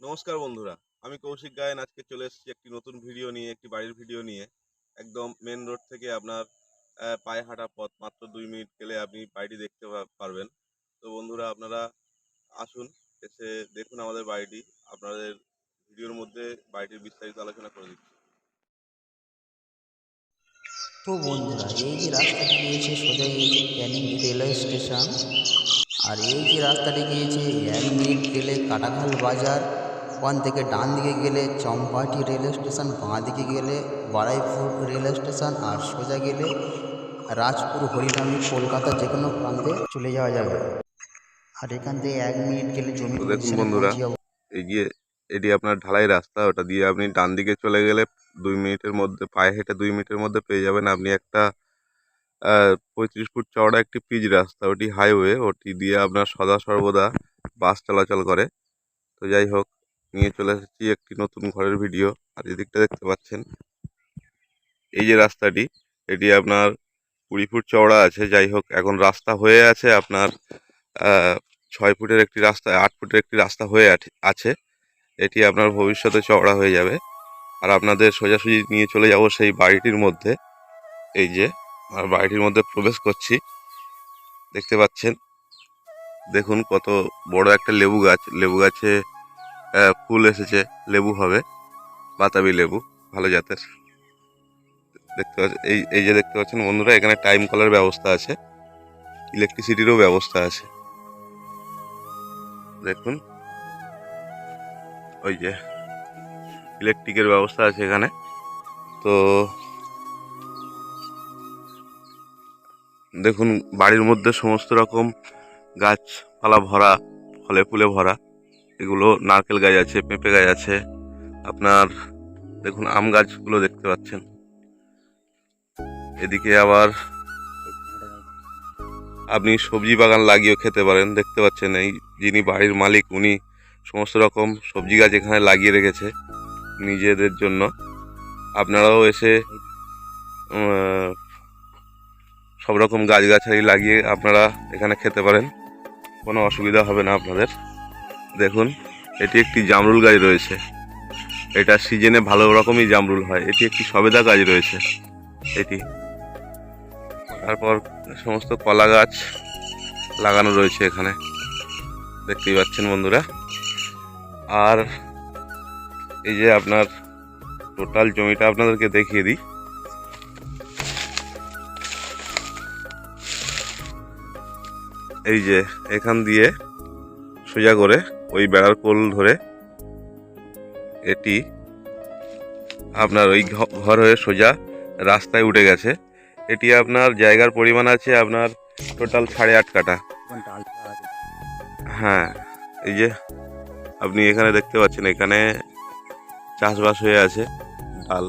নমস্কার বন্ধুরা, আমি কৌশিক গায়েন আজকে চলে এসেছি একটি নতুন ভিডিও নিয়ে, একটি বাড়ির ভিডিও নিয়ে। একদম মেন রোড থেকে আপনার পায়ে হাঁটা পথ, মাত্র 2 মিনিট গেলে আপনি বাড়িটি দেখতে পারবেন। তো বন্ধুরা, আপনারা আসুন, এসে দেখুন আমাদের বাড়িটি। আপনাদের ভিডিওর মধ্যে বাড়িটির বিস্তারিত আলোচনা করে দিচ্ছি। তো বন্ধুরা, এই যে রাস্তাটি গিয়েছে সোজা গিয়েছে ক্যানিং রেলওয়ে স্টেশন। আর এই যে রাস্তাটি গিয়েছে 1 মিনিট গেলে কাটাখাল বাজার, ওখান থেকে ডান দিকে গেলে চম্পাহাটি রেলওয়ে স্টেশন, বাঁ দিকে গেলে বারুইপুর রেলওয়ে স্টেশন, আর সোজা গেলে রাজপুর, হরিনামি, কলকাতা যে কোনো প্রান্তে চলে যাওয়া যাবে। আর এখান থেকে 1 মিনিট গেলে জমি তো দেখুন পজিশনে বন্ধুরা, পৌঁছে যাবো। এগিয়ে এটি আপনার ঢালাই রাস্তা, ওটা দিয়ে আপনি ডান দিকে চলে গেলে 2 মিনিটের মধ্যে, পায়ে হেঁটে 2 মিনিটের মধ্যে পেয়ে যাবেন আপনি একটা 35 ফুট চওড়া একটি পিচ রাস্তা। ওটি হাইওয়ে, ওটি দিয়ে আপনার সদা সর্বদা বাস চলাচল করে। তো যাই হোক, নিয়ে চলে এসেছি একটি নতুন ঘরের ভিডিও। আর এদিকটা দেখতে পাচ্ছেন, এই যে রাস্তাটি, এটি আপনার 20 ফুট চওড়া আছে। যাই হোক, এখন রাস্তা হয়ে আছে আপনার 6 ফুটের একটি রাস্তা, 8 ফুটের একটি রাস্তা হয়ে আছে। এটি আপনার ভবিষ্যতে চওড়া হয়ে যাবে। আর আপনাদের সোজাসুজি নিয়ে চলে যাব সেই বাড়িটির মধ্যে। এই যে বাড়িটির মধ্যে প্রবেশ করছি, দেখতে পাচ্ছেন। দেখুন কত বড় একটা লেবু গাছ, লেবু গাছে ফুল এসেছে, লেবু হবে, বাতাবি লেবু, ভালো জাতের। দেখতে পাচ্ছেন, এই যে দেখতে পাচ্ছেন বন্ধুরা, এখানে টাইম কলের ব্যবস্থা আছে, ইলেকট্রিসিটিরও ব্যবস্থা আছে। দেখুন, ওই যে ইলেকট্রিকের ব্যবস্থা আছে এখানে। তো দেখুন, বাড়ির মধ্যে সমস্ত রকম গাছপালা ভরা, ফলে ফুলে ভরা। এগুলো নারকেল গাছ আছে, পেঁপে গাছ আছে, আপনার দেখুন আম গাছগুলো দেখতে পাচ্ছেন। এদিকে আবার আপনি সবজি বাগান লাগিয়েও খেতে পারেন। দেখতে পাচ্ছেন, এই যিনি বাড়ির মালিক, উনি সমস্ত রকম সবজি গাছ এখানে লাগিয়ে রেখেছে নিজেদের জন্য। আপনারাও এসে সব রকম গাছগাছালি লাগিয়ে আপনারা এখানে খেতে পারেন, কোনো অসুবিধা হবে না আপনাদের। দেখুন, এটি একটি জামরুল গাছ রয়েছে, এটা সিজনে ভালো রকমই জামরুল হয়। এটি একটি সবেদা গাছ রয়েছে এটি। তারপর সমস্ত কলা গাছ লাগানো রয়েছে এখানে, দেখতেই পাচ্ছেন বন্ধুরা। আর এই যে আপনার টোটাল জমিটা আপনাদেরকে দেখিয়ে দিই। এই যে এখান দিয়ে সোজা করে ওই বেড়ার কোল ধরে এটি আপনার ওই ঘর হয়ে সোজা রাস্তায় উঠে গেছে। এটি আপনার জায়গার পরিমাণ আছে আপনার টোটাল 8.5 কাঠা। হ্যাঁ, এই যে আপনি এখানে দেখতে পাচ্ছেন, এখানে চাষবাস হয়ে আছে, ডাল।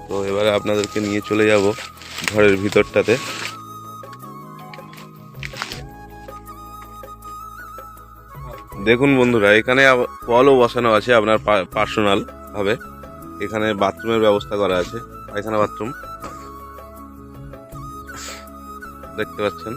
তো এবারে আপনাদেরকে নিয়ে চলে যাব ঘরের ভিতরটাতে। দেখুন বন্ধুরা, এখানে কলও বসানো আছে আপনার পার্সোনাল ভাবে। এখানে বাথরুমের ব্যবস্থা করা আছে, পায়খানা বাথরুম দেখতে পাচ্ছেন।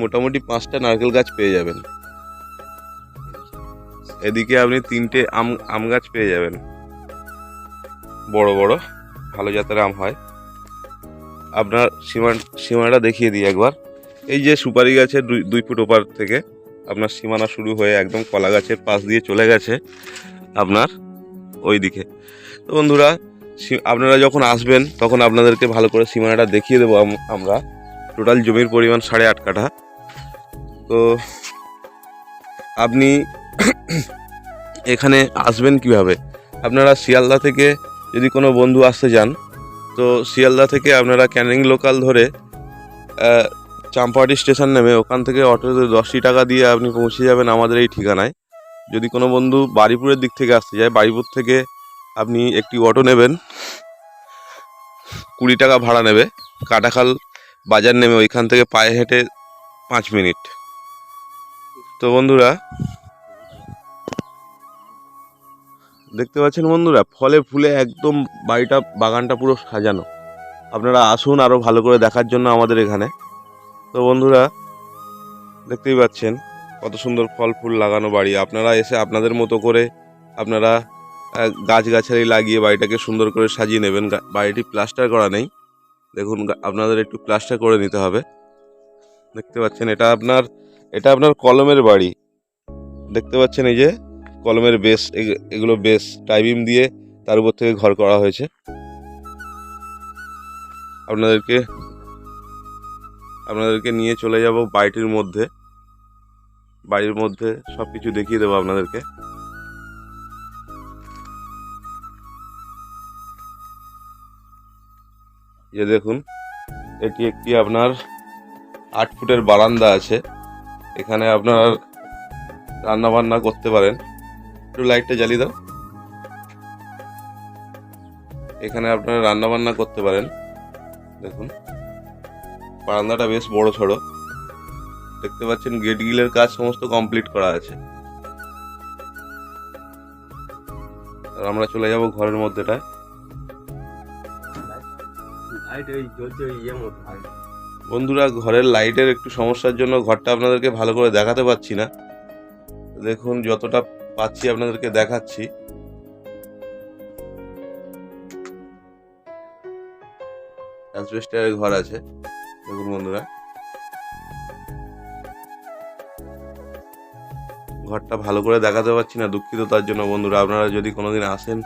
মোটামুটি 5টা নারকেল গাছ পেয়ে যাবেন। এদিকে আপনি 3টে আম গাছ পেয়ে যাবেন, বড় বড় ভালো জাতের আম হয়। আপনার সীমানাটা দেখিয়ে দিই একবার। এই যে সুপারি গাছের 2 ফুট ওপার থেকে আপনার সীমানা শুরু হয়ে একদম কলা গাছের পাশ দিয়ে চলে গেছে আপনার ওই দিকে। তো বন্ধুরা, আপনারা যখন আসবেন তখন আপনাদেরকে ভালো করে সীমানাটা দেখিয়ে দেবো আমরা। টোটাল জমির পরিমাণ 8.5 কাঠা। তো আপনি এখানে আসবেন কিভাবে? আপনারা শিয়ালদা থেকে যদি কোনো বন্ধু আসতে যান, তো শিয়ালদা থেকে আপনারা ক্যানিং লোকাল ধরে চাম্পাহাটি স্টেশন নেমে ওখান থেকে অটোতে 10টি টাকা দিয়ে আপনি পৌঁছে যাবেন আমাদের এই ঠিকানায়। যদি কোনো বন্ধু বারুইপুরের দিক থেকে আসতে যায়, বারুইপুর থেকে আপনি একটি অটো নেবেন, 20 টাকা ভাড়া নেবে। কাটাখাল বাজার নেমে ওইখান থেকে পায়ে হেঁটে 5 মিনিট। তো বন্ধুরা দেখতে পাচ্ছেন বন্ধুরা, ফলে ফুলে একদম বাড়িটা বাগানটা পুরো সাজানো। আপনারা আসুন আরও ভালো করে দেখার জন্য আমাদের এখানে। তো বন্ধুরা দেখতেই পাচ্ছেন কত সুন্দর ফল ফুল লাগানো বাড়ি। আপনারা এসে আপনাদের মতো করে আপনারা গাছগাছালি লাগিয়ে বাড়িটাকে সুন্দর করে সাজিয়ে নেবেন। বাড়িটি প্লাস্টার করা নেই, দেখুন আপনাদের একটু প্লাস্টার করে নিতে হবে। দেখতে পাচ্ছেন এটা আপনার কলমের বাড়ি। দেখতে পাচ্ছেন এই যে কলমের বেস, এগুলো বেস টাইবিম দিয়ে তার উপর থেকে ঘর করা হয়েছে। আপনাদেরকে নিয়ে চলে যাব বাড়ির মধ্যে সব কিছু দেখিয়ে দেবো আপনাদেরকে। যে দেখুন, এটি একটি আপনার 8 ফুটের বারান্দা আছে। এখানে আপনার রান্না বান্না করতে পারেন। একটু লাইটটা জ্বালিয়ে দাও। এখানে আপনারা রান্না বান্না করতে পারেন। দেখুন বারান্দাটা বেশ বড় সড়ো। দেখতে পাচ্ছেন গেট গিলের কাজ সমস্ত কমপ্লিট করা আছে। আর আমরা চলে যাব ঘরের মধ্যেটায়। বন্ধুরা ঘরের লাইটের একটু সমস্যার জন্য ঘরটা আপনাদেরকে ভালো করে দেখাতে পাচ্ছি না। দেখুন যতটা পাচ্ছি আপনাদেরকে দেখাচ্ছি। অ্যাসবেস্টারের ঘর আছে। দেখুন বন্ধুরা, ঘরটা ভালো করে দেখাতে পারছি না, দুঃখিত তার জন্য। বন্ধুরা আপনারা যদি কোনোদিন আসেন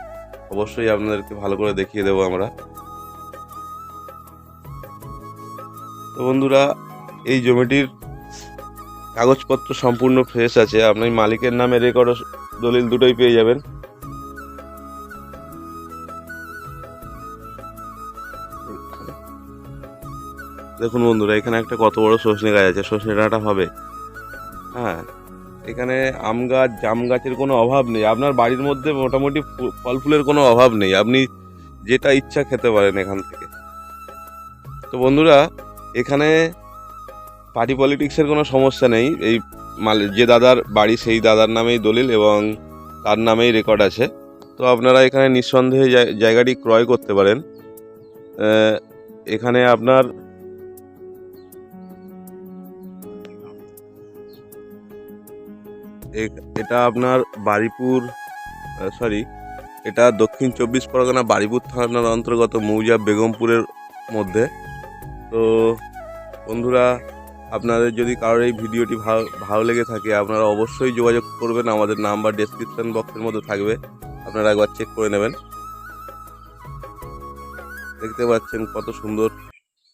অবশ্যই আপনাদেরকে ভালো করে দেখিয়ে দেবো আমরা। তো বন্ধুরা এই জমিটির কাগজপত্র সম্পূর্ণ ফ্রেশ আছে। আপনি মালিকের নামে রেকর্ড দলিল দুটোই পেয়ে যাবেন। দেখুন বন্ধুরা এখানে একটা কত বড় সজনে গাছ আছে, সজনে ডাঁটা হবে। হ্যাঁ, এখানে আম গাছ জাম গাছের কোনো অভাব নেই। আপনার বাড়ির মধ্যে মোটামুটি ফল ফুলের কোনো অভাব নেই, আপনি যেটা ইচ্ছা খেতে পারেন এখান থেকে। তো বন্ধুরা এখানে পার্টি পলিটিক্সের কোনো সমস্যা নেই। এই যে দাদার বাড়ি সেই দাদার নামেই দলিল এবং তার নামেই রেকর্ড আছে। তো আপনারা এখানে নিঃসন্দেহে জায়গাটি ক্রয় করতে পারেন। এখানে আপনার এটা আপনার এটা দক্ষিণ 24 পরগনা বারুইপুর থানার অন্তর্গত মৌজা বেগমপুরের মধ্যে। তো বন্ধুরা আপনাদের যদি কারোর এই ভিডিওটি ভালো লেগে থাকে আপনারা অবশ্যই যোগাযোগ করবেন। আমাদের নাম্বার ডেসক্রিপশন বক্সের মধ্যে থাকবে, আপনারা একবার চেক করে নেবেন। দেখতে পাচ্ছেন কত সুন্দর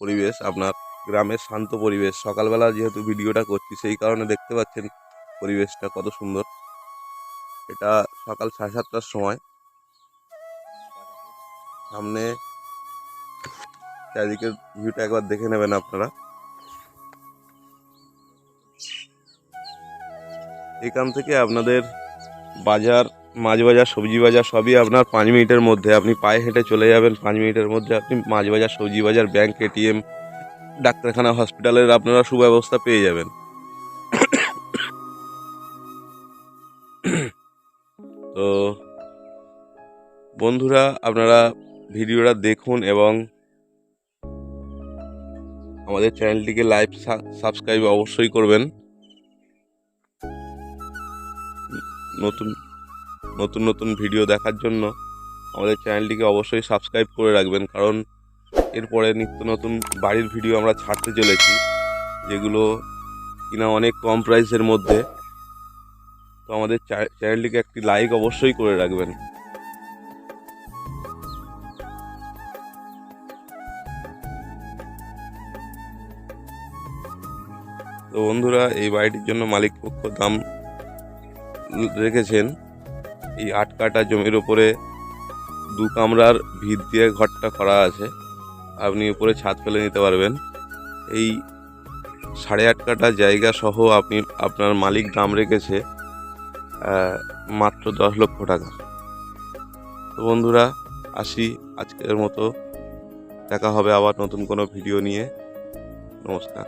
পরিবেশ, আপনার গ্রামের শান্ত পরিবেশ। সকালবেলা যেহেতু ভিডিওটা করছি সেই কারণে দেখতে পাচ্ছেন পরিবেশটা কত সুন্দর। এটা সকাল 7:30টার সময়। সামনে চারিদিকের ভিউটা একবার দেখে নেবেন আপনারা। এখান থেকে আপনাদের বাজার, মাছ বাজার, সবজি বাজার সবই আপনার 5 মিনিটের মধ্যে। আপনি পায়ে হেঁটে চলে যাবেন, 5 মিনিটের মধ্যে আপনি মাছ বাজার, সবজি বাজার, ব্যাংক, এটিএম, ডাক্তারখানা, হসপিটালের আপনারা সুব্যবস্থা পেয়ে যাবেন। তো বন্ধুরা আপনারা ভিডিওটা দেখুন এবং আমাদের চ্যানেলটিকে লাইক সাবস্ক্রাইব অবশ্যই করবেন। নতুন ভিডিও দেখার জন্য আমাদের চ্যানেলটিকে অবশ্যই সাবস্ক্রাইব করে রাখবেন, কারণ এরপরে নিত্য নতুন বাড়ির ভিডিও আমরা ছাড়তে চলেছি, যেগুলো কিনা অনেক কম প্রাইসের মধ্যে। তো আমাদের চ্যানেলটিকে একটি লাইক অবশ্যই করে রাখবেন। তো বন্ধুরা এই বাড়িটির জন্য মালিক পক্ষ দাম রেখেছেন এই 8 কাঠা জমির ওপরে 2 কামরার ভিত দিয়ে ঘরটা করা আছে। আপনি উপরে ছাদ ফেলে নিতে পারবেন। এই 8.5 কাঠা জায়গা সহ আপনার মালিক দাম রেখেছে মাত্র 10 লক্ষ টাকা। তো বন্ধুরা আসি, আজকের মতো দেখা হবে আবার নতুন কোনো ভিডিও নিয়ে। নমস্কার।